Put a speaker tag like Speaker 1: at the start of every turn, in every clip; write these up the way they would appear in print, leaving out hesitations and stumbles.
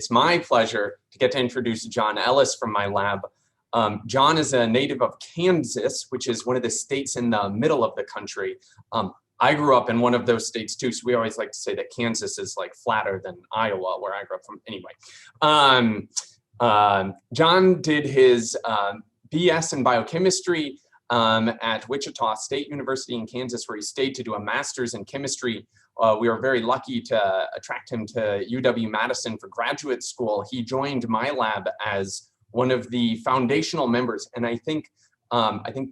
Speaker 1: It's my pleasure to get to introduce John Ellis from my lab. John is a native of Kansas, which is one of the states in the middle of the country. I grew up in one of those states too, so we always like to say that Kansas is like flatter than Iowa, where I grew up from. Anyway, John did his BS in biochemistry at Wichita State University in Kansas, where he stayed to do a master's in chemistry. We were very lucky to attract him to UW-Madison for graduate school. He joined my lab as one of the foundational members, and I think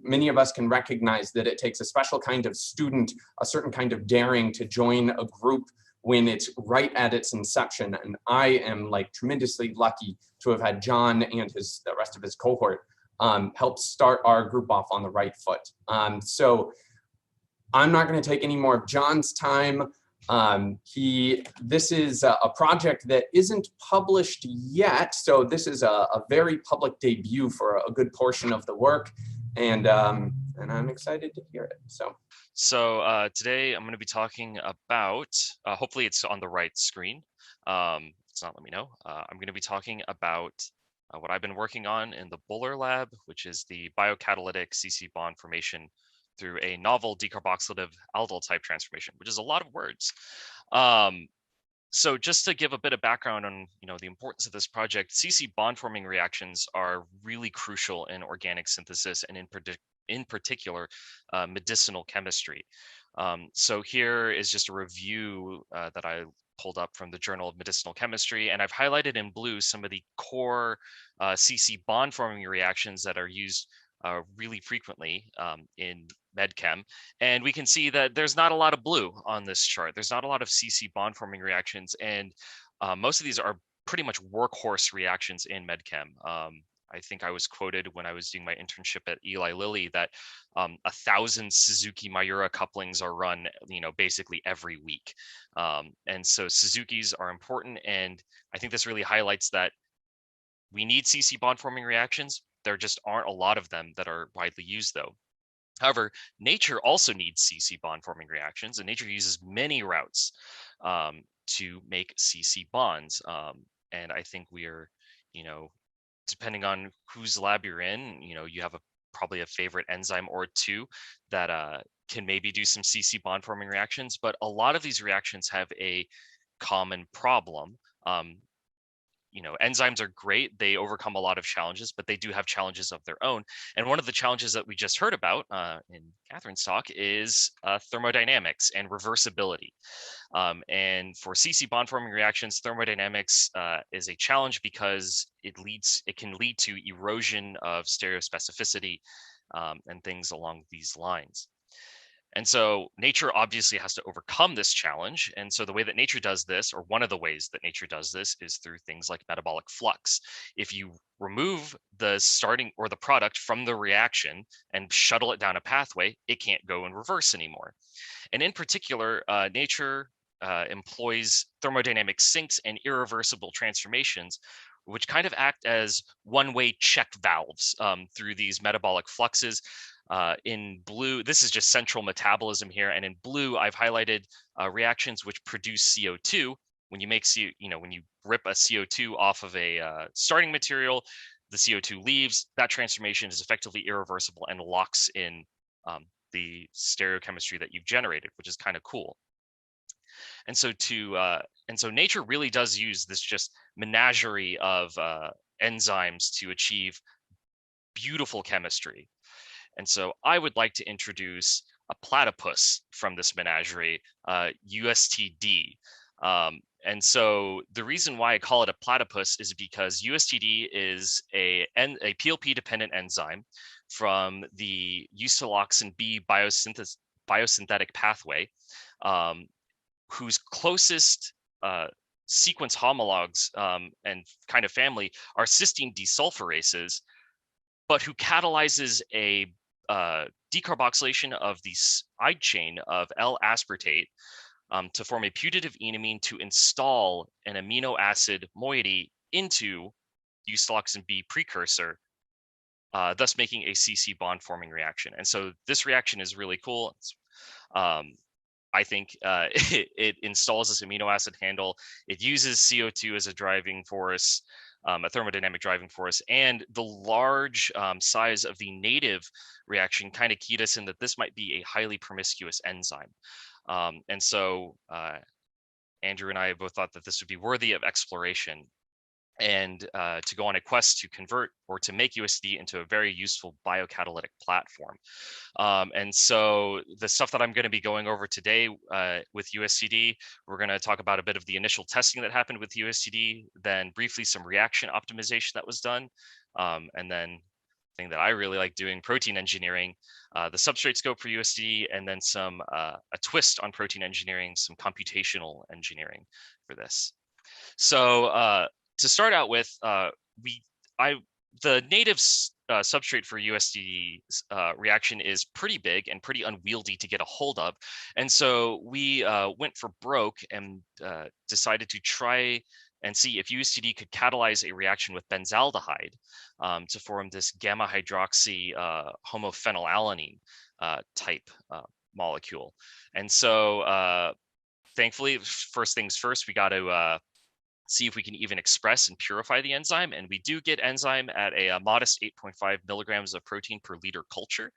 Speaker 1: many of us can recognize that it takes a special kind of student, a certain kind of daring to join a group when it's right at its inception. And I am like tremendously lucky to have had John and the rest of his cohort help start our group off on the right foot. So I'm not going to take any more of John's time. This is a project that isn't published yet, so this is a very public debut for a good portion of the work, and I'm excited to hear it.
Speaker 2: So today I'm going to be talking about, hopefully it's on the right screen. It's not, let me know. I'm going to be talking about what I've been working on in the Buller lab, which is the biocatalytic CC bond formation through a novel decarboxylative Aldol-Type transformation, which is a lot of words. So just to give a bit of background on the importance of this project, CC bond forming reactions are really crucial in organic synthesis and in particular medicinal chemistry. So here is just a review that I pulled up from the Journal of Medicinal Chemistry, and I've highlighted in blue some of the core CC bond forming reactions that are used really frequently in medchem, and we can see that there's not a lot of blue on this chart. There's not a lot of CC bond forming reactions, and most of these are pretty much workhorse reactions in medchem. I think I was quoted when I was doing my internship at Eli Lilly that 1,000 Suzuki-Miura couplings are run, basically every week. And so Suzukis are important, and I think this really highlights that we need CC bond forming reactions. There just aren't a lot of them that are widely used, though. However, nature also needs CC bond forming reactions, and nature uses many routes to make CC bonds. And I think we are, depending on whose lab you're in, you have probably a favorite enzyme or two that can maybe do some CC bond forming reactions. But a lot of these reactions have a common problem. Enzymes are great. They overcome a lot of challenges, but they do have challenges of their own. And one of the challenges that we just heard about in Catherine's talk is thermodynamics and reversibility. And for CC bond forming reactions, thermodynamics is a challenge because it can lead to erosion of stereospecificity and things along these lines. And so nature obviously has to overcome this challenge. And so the way that nature does this, or one of the ways that nature does this, is through things like metabolic flux. If you remove the starting or the product from the reaction and shuttle it down a pathway, it can't go in reverse anymore. And in particular, nature employs thermodynamic sinks and irreversible transformations, which kind of act as one-way check valves through these metabolic fluxes. In blue, this is just central metabolism here, and in blue, I've highlighted reactions which produce CO2. When you make when you rip a CO2 off of a starting material, the CO2 leaves. That transformation is effectively irreversible and locks in the stereochemistry that you've generated, which is kind of cool. And so nature really does use this just menagerie of enzymes to achieve beautiful chemistry. And so I would like to introduce a platypus from this menagerie, USTD. And so the reason why I call it a platypus is because USTD is a PLP-dependent enzyme from the eusiloxin B biosynthetic pathway, whose closest sequence homologs and kind of family are cysteine desulfurases, but who catalyzes a decarboxylation of the side chain of L-aspartate to form a putative enamine to install an amino acid moiety into the eusiloxin B precursor, thus making a CC bond forming reaction. And so this reaction is really cool. I think it installs this amino acid handle. It uses CO2 as a driving force, a thermodynamic driving force, and the large size of the native reaction kind of keyed us in that this might be a highly promiscuous enzyme. And so Andrew and I both thought that this would be worthy of exploration, and to go on a quest to convert or to make USD into a very useful biocatalytic platform. And so the stuff that I'm going to be going over today with USCD, we're going to talk about a bit of the initial testing that happened with USCD, then briefly some reaction optimization that was done, and then thing that I really like doing, protein engineering, the substrate scope for USD, and then some a twist on protein engineering, some computational engineering for this. So to start out with, the native substrate for USD reaction is pretty big and pretty unwieldy to get a hold of, and so we went for broke and decided to try and see if USTD could catalyze a reaction with benzaldehyde to form this gamma hydroxy homophenylalanine type molecule. And so thankfully, first things first, we got to see if we can even express and purify the enzyme. And we do get enzyme at a modest 8.5 milligrams of protein per liter culture.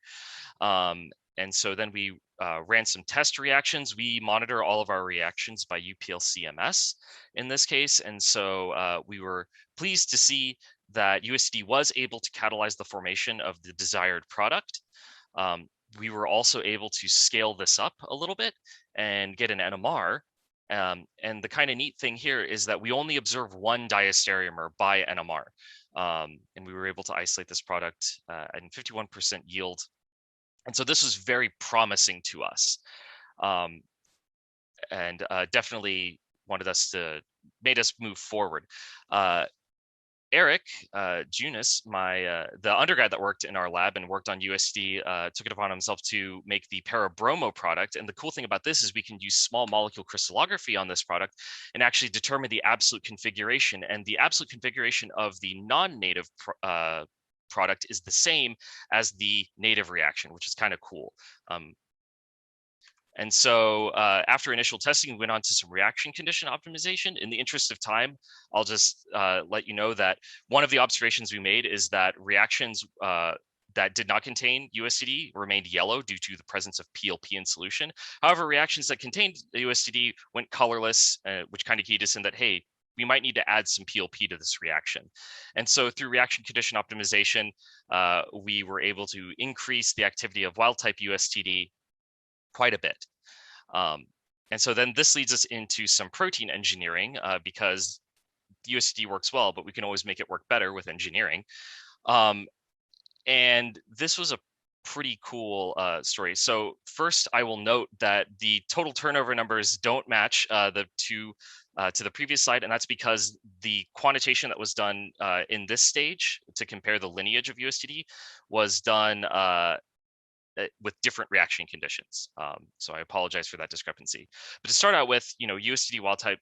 Speaker 2: And so then we ran some test reactions. We monitor all of our reactions by UPLCMS in this case. And so we were pleased to see that USD was able to catalyze the formation of the desired product. We were also able to scale this up a little bit and get an NMR. And the kind of neat thing here is that we only observe one diastereomer by NMR. And we were able to isolate this product at 51% yield. And so this was very promising to us. And definitely made us move forward. Eric Junis, the undergrad that worked in our lab and worked on USD, took it upon himself to make the parabromo product. And the cool thing about this is we can use small molecule crystallography on this product and actually determine the absolute configuration. And the absolute configuration of the non-native product is the same as the native reaction, which is kind of cool. And so after initial testing, we went on to some reaction condition optimization. In the interest of time, I'll just let you know that one of the observations we made is that reactions that did not contain USDD remained yellow due to the presence of PLP in solution. However, reactions that contained the USDD went colorless, which kind of keyed us in that, hey, we might need to add some PLP to this reaction. And so through reaction condition optimization, we were able to increase the activity of wild-type USTD quite a bit. And so then this leads us into some protein engineering because USD works well, but we can always make it work better with engineering. And this was a pretty cool story. So first, I will note that the total turnover numbers don't match the two to the previous slide, and that's because the quantitation that was done in this stage to compare the lineage of USTD was done with different reaction conditions. So I apologize for that discrepancy. But to start out with, USDD wild type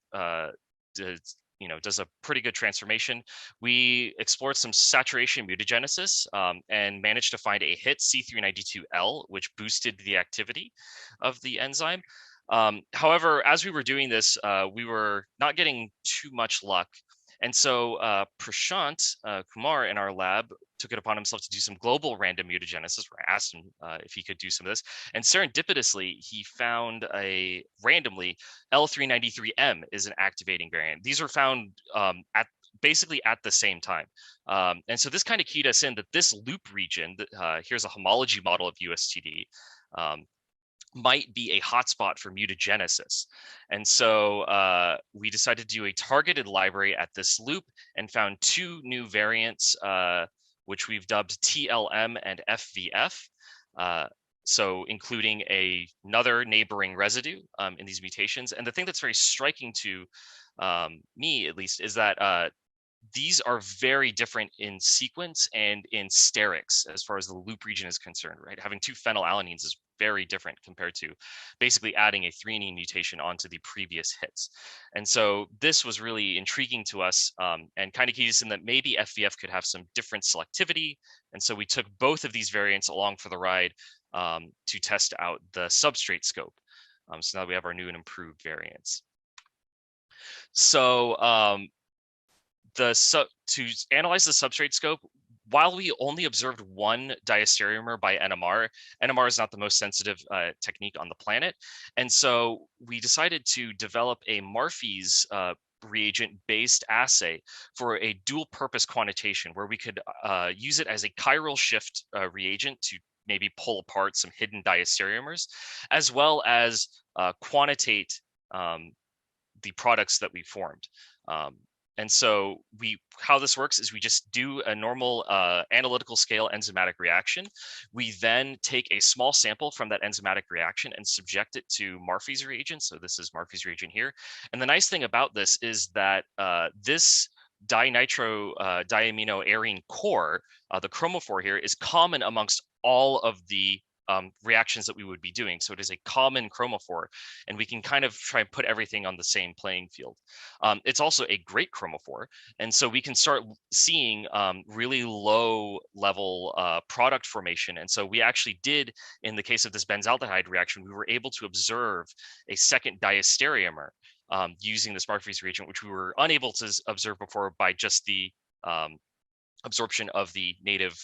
Speaker 2: does a pretty good transformation. We explored some saturation mutagenesis and managed to find a hit C392L, which boosted the activity of the enzyme. However, as we were doing this, we were not getting too much luck. And so Prashant Kumar in our lab took it upon himself to do some global random mutagenesis, where I asked him if he could do some of this. And serendipitously, he found randomly L393M is an activating variant. These were found basically at the same time. And so this kind of keyed us in that this loop region, here's a homology model of USTD, might be a hotspot for mutagenesis. And so we decided to do a targeted library at this loop and found two new variants, which we've dubbed TLM and FVF. So including another neighboring residue in these mutations. And the thing that's very striking to me, at least, is that these are very different in sequence and in sterics as far as the loop region is concerned, right? Having two phenylalanines is very different compared to basically adding a threonine mutation onto the previous hits. And so this was really intriguing to us and kind of keyed us in that maybe FVF could have some different selectivity. And so we took both of these variants along for the ride to test out the substrate scope. So now we have our new and improved variants. So to analyze the substrate scope, while we only observed one diastereomer by NMR, NMR is not the most sensitive technique on the planet. And so we decided to develop a Marfe's reagent-based assay for a dual-purpose quantitation, where we could use it as a chiral shift reagent to maybe pull apart some hidden diastereomers, as well as quantitate the products that we formed. And so how this works is we just do a normal analytical scale enzymatic reaction. We then take a small sample from that enzymatic reaction and subject it to Marfe's reagent. So this is Marfe's reagent here. And the nice thing about this is that this dinitro diamino arene core, the chromophore here, is common amongst all of the reactions that we would be doing. So it is a common chromophore, and we can kind of try and put everything on the same playing field. It's also a great chromophore, and so we can start seeing really low level product formation. And so we actually did, in the case of this benzaldehyde reaction, we were able to observe a second diastereomer using this Marfe's reagent, which we were unable to observe before by just the absorption of the native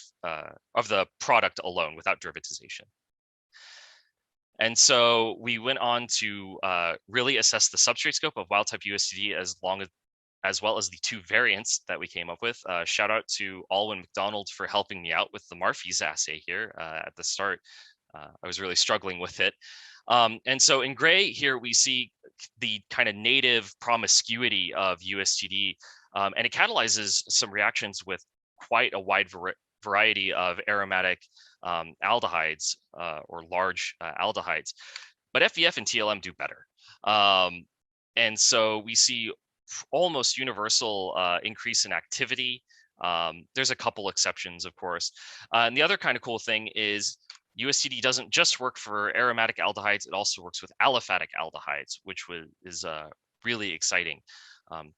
Speaker 2: of the product alone without derivatization. And so we went on to really assess the substrate scope of wild-type USTD as well as the two variants that we came up with. Shout out to Alwyn McDonald for helping me out with the Marfe's assay here at the start. I was really struggling with it. And so in gray here, we see the kind of native promiscuity of USTD, and it catalyzes some reactions with quite a wide variety of aromatic aldehydes or large aldehydes. But FEF and TLM do better. And so we see almost universal increase in activity. There's a couple exceptions, of course. And the other kind of cool thing is USTD doesn't just work for aromatic aldehydes, it also works with aliphatic aldehydes, which is really exciting.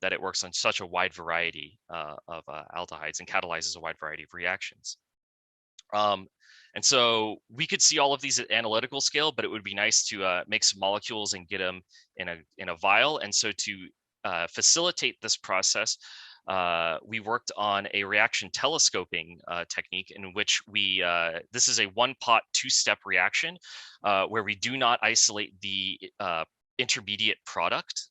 Speaker 2: That it works on such a wide variety of aldehydes and catalyzes a wide variety of reactions. And so we could see all of these at analytical scale, but it would be nice to make some molecules and get them in a vial. And so to facilitate this process, we worked on a reaction telescoping technique in which this is a one-pot, two-step reaction where we do not isolate the intermediate product.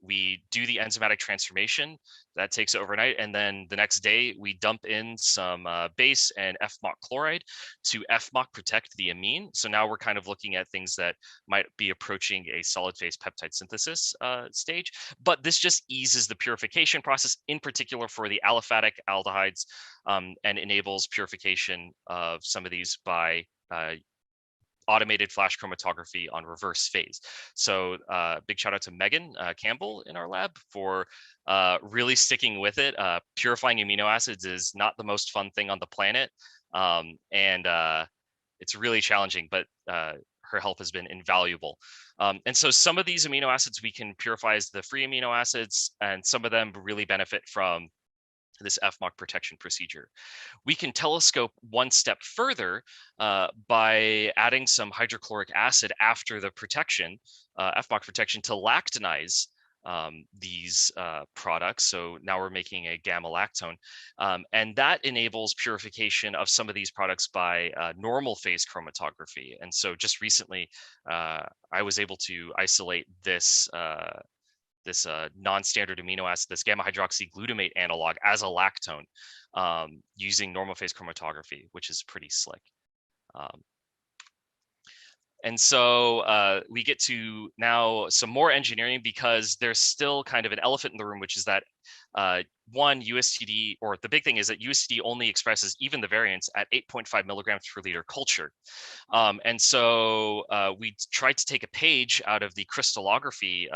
Speaker 2: We do the enzymatic transformation that takes overnight, and then the next day we dump in some base and FMOC chloride to FMOC protect the amine. So now we're kind of looking at things that might be approaching a solid phase peptide synthesis stage, but this just eases the purification process, in particular for the aliphatic aldehydes, and enables purification of some of these by automated flash chromatography on reverse phase. So big shout out to Megan Campbell in our lab for really sticking with it. Purifying amino acids is not the most fun thing on the planet. And it's really challenging, but her help has been invaluable. And so some of these amino acids we can purify as the free amino acids, and some of them really benefit from this FMOC protection procedure. We can telescope one step further by adding some hydrochloric acid after the protection, FMOC protection, to lactonize these products. So now we're making a gamma lactone, and that enables purification of some of these products by normal phase chromatography. And so just recently, I was able to isolate this non-standard amino acid, this gamma hydroxyglutamate analog, as a lactone using normal phase chromatography, which is pretty slick. And so we get to now some more engineering, because there's still kind of an elephant in the room, which is that one, USTD, or the big thing is that USTD only expresses even the variants at 8.5 milligrams per liter culture. And so we tried to take a page out of the crystallography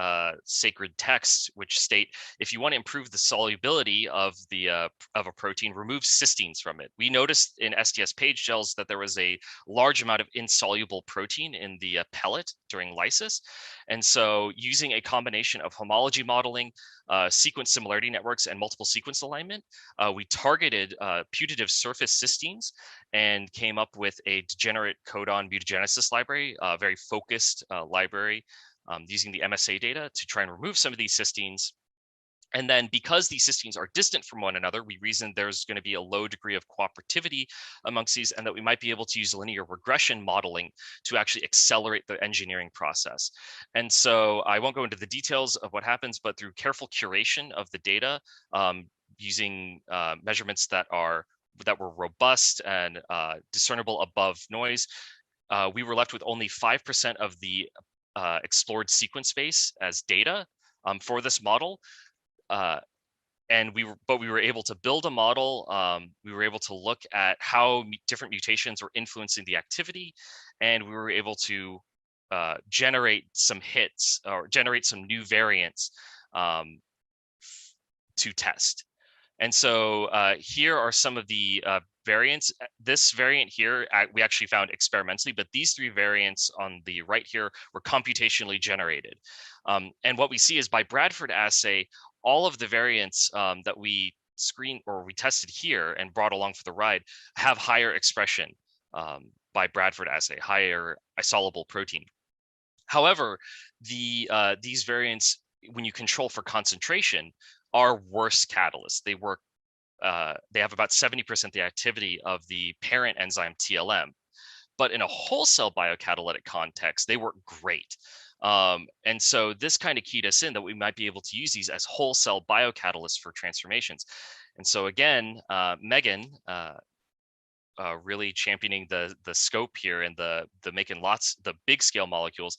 Speaker 2: sacred text, which state, if you want to improve the solubility of a protein, remove cysteines from it. We noticed in STS page gels that there was a large amount of insoluble protein in the pellet during lysis. And so using a combination of homology modeling, sequence similarity networks, and multiple sequence alignment, we targeted putative surface cysteines and came up with a degenerate codon mutagenesis library, a very focused library using the MSA data to try and remove some of these cysteines. And then because these cysteines are distant from one another, we reason there's going to be a low degree of cooperativity amongst these, and that we might be able to use linear regression modeling to actually accelerate the engineering process. And so I won't go into the details of what happens, but through careful curation of the data, using measurements that were robust and discernible above noise, we were left with only 5% of the explored sequence space as data for this model. And we were able to build a model. We were able to look at how different mutations were influencing the activity, and we were able to generate some hits or generate some new variants to test. And so here are some of the variants. This variant here, we actually found experimentally, but these 3 variants on the right here were computationally generated. And what we see is by Bradford assay, all of the variants that we screened or we tested here and brought along for the ride have higher expression by Bradford assay, higher isoluble protein. However, these variants, when you control for concentration, are worse catalysts. They work. They have about 70% the activity of the parent enzyme TLM, but in a whole cell biocatalytic context, they work great. And so this kind of keyed us in that we might be able to use these as whole cell biocatalysts for transformations. And so again, Megan, really championing the scope here and the making the big scale molecules,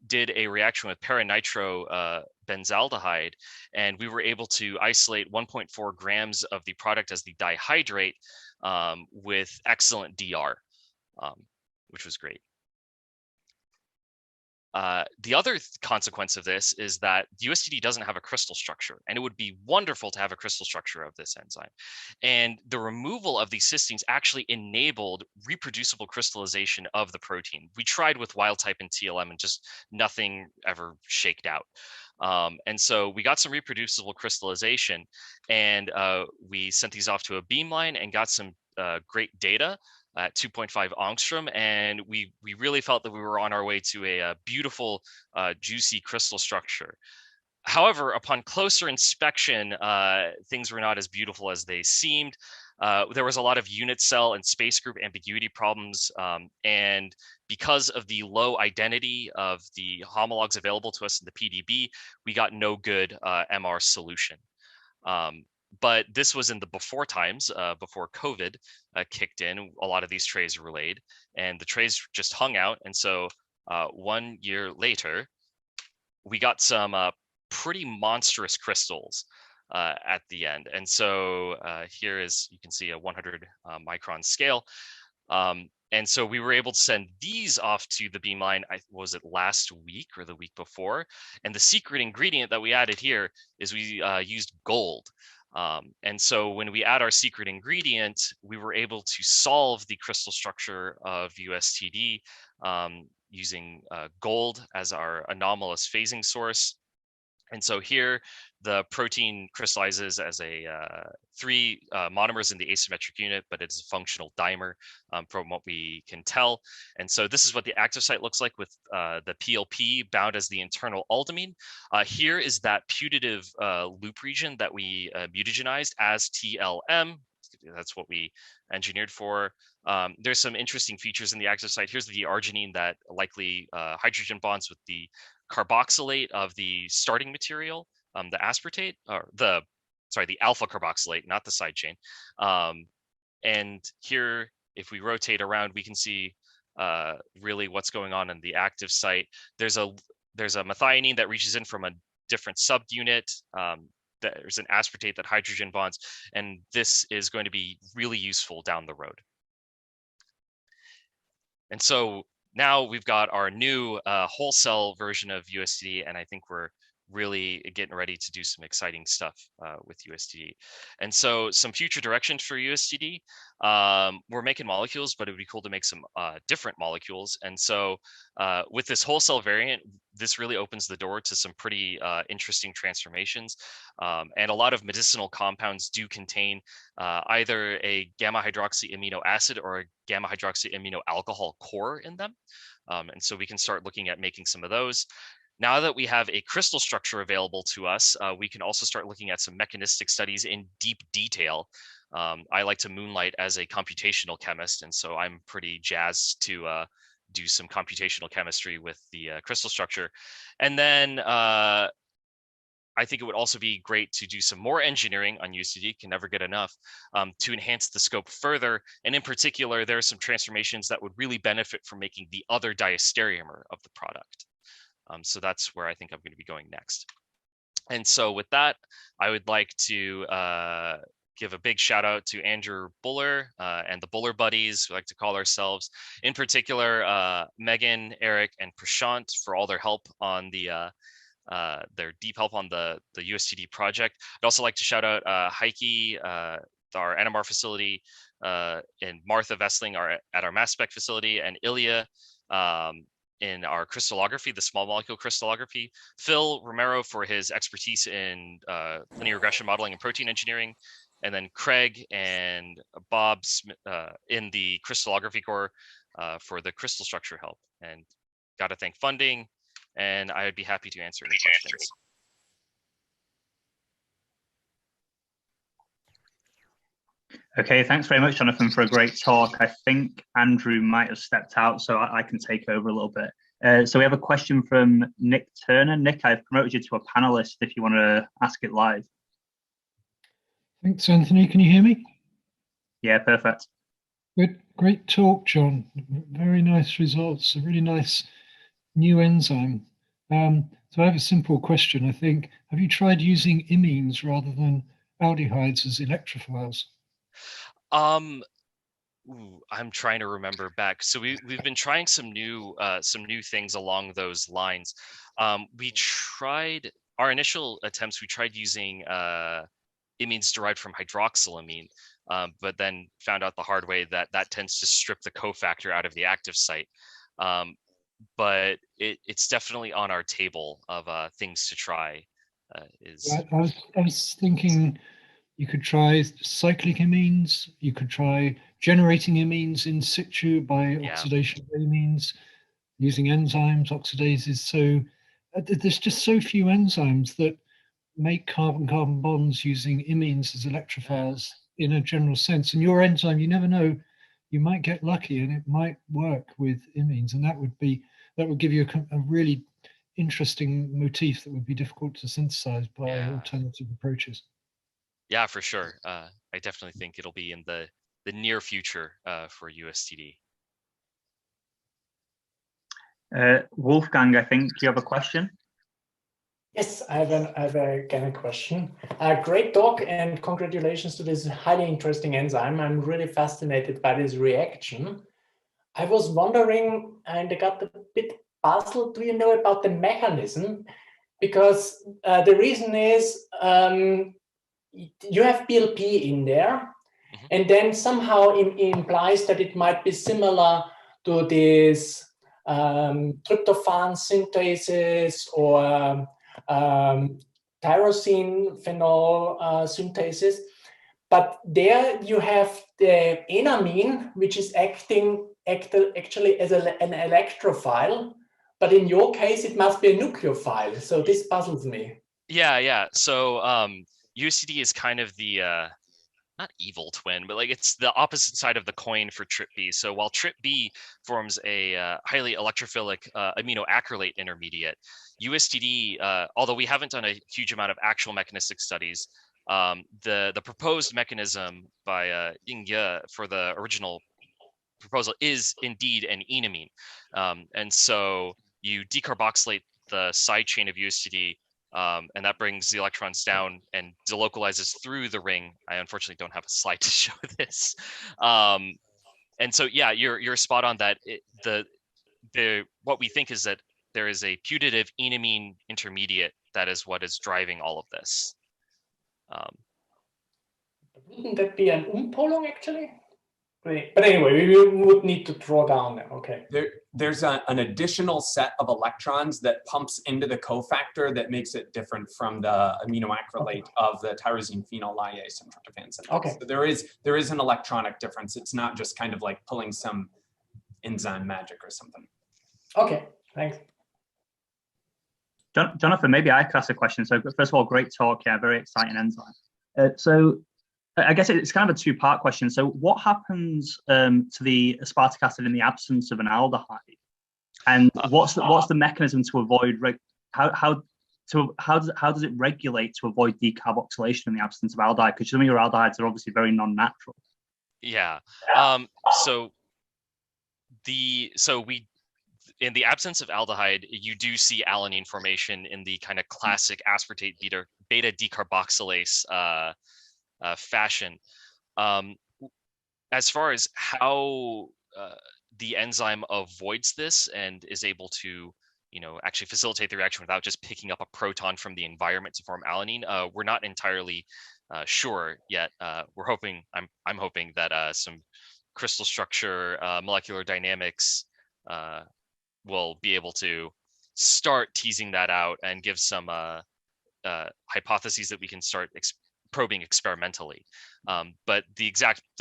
Speaker 2: did a reaction with paranitro benzaldehyde, and we were able to isolate 1.4 grams of the product as the dihydrate with excellent DR, which was great. The other consequence of this is that USTD doesn't have a crystal structure, and it would be wonderful to have a crystal structure of this enzyme. And the removal of these cysteines actually enabled reproducible crystallization of the protein. We tried with wild type and TLM and just nothing ever shaked out. And so we got some reproducible crystallization, and we sent these off to a beamline and got some great data at 2.5 angstrom, and we really felt that we were on our way to a beautiful, juicy crystal structure. However, upon closer inspection, things were not as beautiful as they seemed. There was a lot of unit cell and space group ambiguity problems, and because of the low identity of the homologs available to us in the PDB, we got no good MR solution. But this was in the before times, before COVID kicked in. A lot of these trays were laid, and the trays just hung out. And so 1 year later, we got some pretty monstrous crystals at the end. And so here is, you can see a 100 micron scale. And so we were able to send these off to the beamline, was it last week or the week before? And the secret ingredient that we added here is we used gold. And so when we add our secret ingredient, we were able to solve the crystal structure of USTD using gold as our anomalous phasing source. And so here, the protein crystallizes as a 3 monomers in the asymmetric unit, but it's a functional dimer from what we can tell. And so this is what the active site looks like with the PLP bound as the internal aldamine. Here is that putative loop region that we mutagenized as TLM. That's what we engineered for. There's some interesting features in the active site. Here's the arginine that likely hydrogen bonds with the carboxylate of the starting material, the aspartate, or the alpha carboxylate, not the side chain. And here, if we rotate around, we can see really what's going on in the active site. There's a methionine that reaches in from a different subunit. There's an aspartate that hydrogen bonds, and this is going to be really useful down the road. And so now we've got our new whole cell version of USTD, and I think we're really getting ready to do some exciting stuff with USTD. And so some future directions for USTD, we're making molecules, but it would be cool to make some different molecules. And so with this whole cell variant, this really opens the door to some pretty interesting transformations. And a lot of medicinal compounds do contain either a gamma hydroxy amino acid or a gamma hydroxy amino alcohol core in them. And so we can start looking at making some of those. Now that we have a crystal structure available to us, we can also start looking at some mechanistic studies in deep detail. I like to moonlight as a computational chemist, and so I'm pretty jazzed to do some computational chemistry with the crystal structure. And then I think it would also be great to do some more engineering on UCD, can never get enough, to enhance the scope further. And in particular, there are some transformations that would really benefit from making the other diastereomer of the product. So that's where I think I'm going to be going next. And so with that, I would like to give a big shout out to Andrew Buller and the Buller Buddies, we like to call ourselves. In particular, Megan, Eric, and Prashant for all their help on their deep help on the USTD project. I'd also like to shout out Heike, our NMR facility, and Martha Vestling at our mass spec facility, and Ilya in our crystallography, the small molecule crystallography, Phil Romero for his expertise in linear regression modeling and protein engineering, and then Craig and Bob in the crystallography core for the crystal structure help. And got to thank funding, and I would be happy to answer any questions.
Speaker 3: Okay, thanks very much, Jonathan, for a great talk. I think Andrew might have stepped out, so I can take over a little bit. So we have a question from Nick Turner. Nick, I've promoted you to a panelist if you want to ask it live.
Speaker 4: Thanks, Anthony. Can you hear me?
Speaker 3: Yeah, perfect.
Speaker 4: Good, great talk, John. Very nice results, a really nice new enzyme. So I have a simple question, I think. Have you tried using imines rather than aldehydes as electrophiles?
Speaker 2: I'm trying to remember back. So we've been trying some new things along those lines. We tried our initial attempts. We tried using imines derived from hydroxylamine, but then found out the hard way that that tends to strip the cofactor out of the active site. But it's definitely on our table of things to try.
Speaker 4: I was thinking you could try cyclic imines, you could try generating imines in situ by oxidation of amines, using enzymes, oxidases. So there's just so few enzymes that make carbon-carbon bonds using imines as electrophiles in a general sense. And your enzyme, you never know, you might get lucky and it might work with imines, and that would give you a really interesting motif that would be difficult to synthesize by alternative approaches.
Speaker 2: Yeah, for sure. I definitely think it'll be in the near future for USTD.
Speaker 3: Wolfgang, I think you have a question.
Speaker 5: Yes, I have again a question. Great talk, and congratulations to this highly interesting enzyme. I'm really fascinated by this reaction. I was wondering, and I got a bit puzzled, do you know about the mechanism? Because the reason is you have PLP in there, and then somehow it implies that it might be similar to this tryptophan synthesis or tyrosine phenol synthesis. But there you have the enamine, which is acting actually as an electrophile. But in your case, it must be a nucleophile. So this puzzles me.
Speaker 2: Yeah. So UCD is kind of the not evil twin, but like it's the opposite side of the coin for TRPB. So while TRPB forms a highly electrophilic amino acrylate intermediate, USTD, although we haven't done a huge amount of actual mechanistic studies, the proposed mechanism by Ying Ye for the original proposal is indeed an enamine. And so you decarboxylate the side chain of USTD, and that brings the electrons down and delocalizes through the ring. I unfortunately don't have a slide to show this. And so, yeah, you're spot on that. What we think is that there is a putative enamine intermediate that is what is driving all of this.
Speaker 5: Wouldn't that be an Umpolung actually? But anyway, we would need to draw down there. Okay.
Speaker 1: There's an additional set of electrons that pumps into the cofactor that makes it different from the aminoacrylate of the tyrosine phenol lyase and tryptophan synthase.
Speaker 5: Okay.
Speaker 1: So there is an electronic difference. It's not just kind of like pulling some enzyme magic or something.
Speaker 5: Okay, thanks.
Speaker 3: Jonathan, maybe I could ask a question. So first of all, great talk. Yeah, very exciting enzyme. So I guess it's kind of a two-part question. So what happens to the aspartic acid in the absence of an aldehyde? And what's the mechanism to avoid, how does it regulate to avoid decarboxylation in the absence of aldehyde? Because some of your aldehydes are obviously very non-natural.
Speaker 2: Yeah. In the absence of aldehyde, you do see alanine formation in the kind of classic aspartate beta decarboxylase fashion. As far as how the enzyme avoids this and is able to, actually facilitate the reaction without just picking up a proton from the environment to form alanine, we're not entirely sure yet. I'm hoping that some crystal structure, molecular dynamics will be able to start teasing that out and give some hypotheses that we can start probing experimentally. But the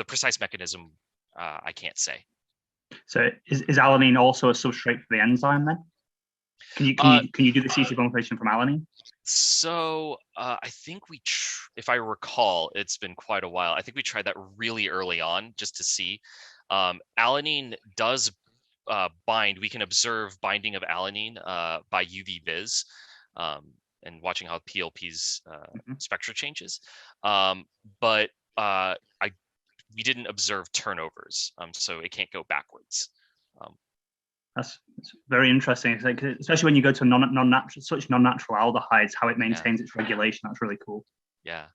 Speaker 2: precise mechanism, I can't say.
Speaker 3: So is alanine also a substrate for the enzyme then? Can you do the CC formulation from alanine?
Speaker 2: So I think if I recall, it's been quite a while. I think we tried that really early on just to see. Alanine does bind. We can observe binding of alanine by UV vis and watching how PLP's spectra changes. But we didn't observe turnovers, so it can't go backwards.
Speaker 3: That's very interesting, especially when you go to such non-natural aldehydes, how it maintains its regulation. That's really cool.
Speaker 2: Yeah.